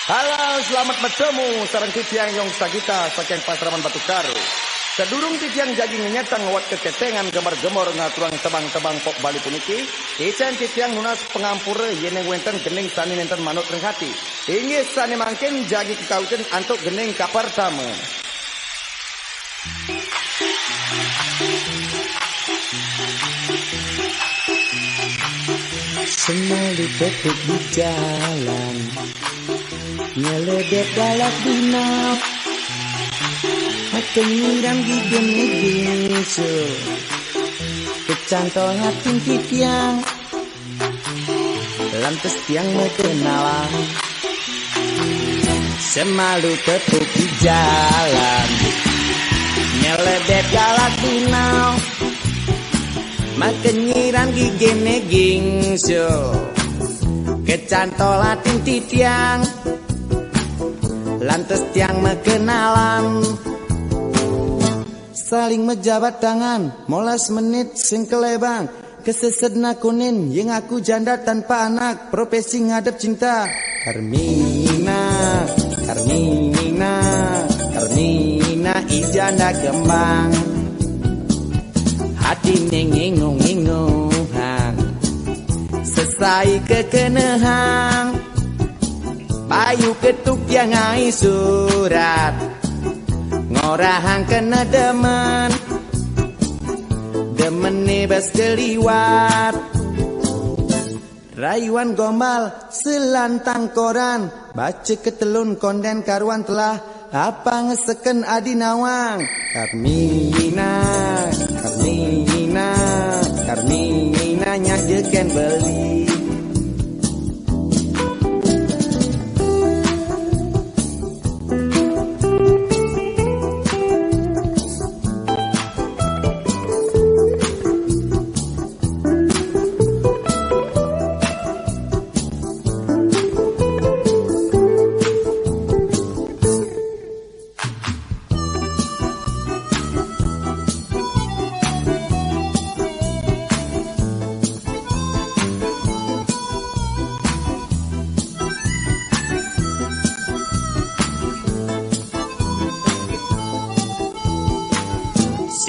Halo, selamat bertemu sareng titiang yang sakita saking Pasraman Batu Karo. Sedurung titiang jagi ngenyatang ngawat keketengan gemar-gemor ngaturang tebang-tebang pok Bali puniki. Ican titiang nunas pengampure yeneng wenten gening sani nenten manut renghati. Inggih sani mangkin jagi kekawiten antuk gening kapar tamu. Semali tetap di jalan, nyeledek galak dinau, makin nyiram gigi megisu, kecantol hatin titiang, lantas tiang mekenalan. Semalu tetap di jalan, nyeledek galak dinau, makin nyiram gigi megingsu, kecantolatin titiang, lantas tiang mekenalan. Saling mejabat tangan, molas menit sing kelebang, kesesedna kunin yang aku janda tanpa anak, profesi ngadep cinta. Karmina, Karmina, Karmina ijanda kembang, hati ngingung-ngingungan, selesai kekenehang, payu ketuk yang ngai surat, ngorahang kena demen, demen nebas keliwat, rayuan gombal selantang koran, baca ketelun konden karuan telah, apa ngeseken adi nawang. Karmina, Karmina, Karmina nyajeken beli.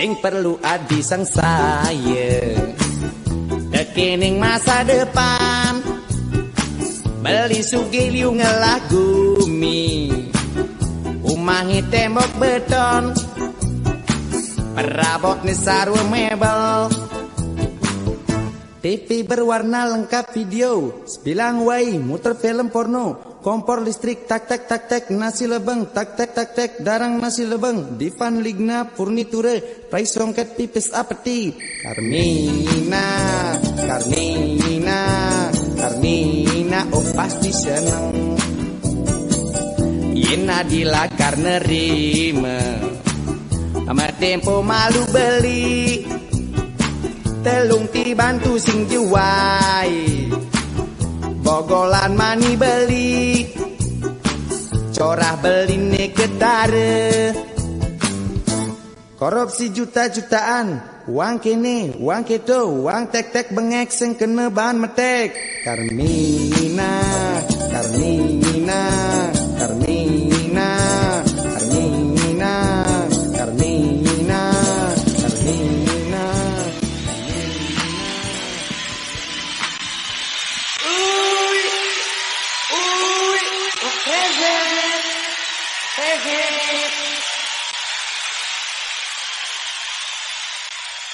Sing perlu adi sang saya dekening masa depan, beli sugiliu ngelah gumi, umahi tembok beton, perabot ni sarwa mebel, TV berwarna lengkap video, sebilang wai muter film porno, kompor listrik tak tak tak tak nasi lebeng tak tak tak tak darang nasi lebeng, divan ligna furniture, price songket pipis apeti. Karmina, Karmina, Karmina oh pasti seneng, Yena dila karena rime, ama tempo malu beli, telung tibantu sing juwai, bogolan mani beli, corah beli ne ketare, korupsi juta-jutaan, uang kene, uang kedo, uang tek-tek bengek sing kena bahan metek. Karmina, Karmina, Karmina, Karmina, Karmina, Karmina. Present.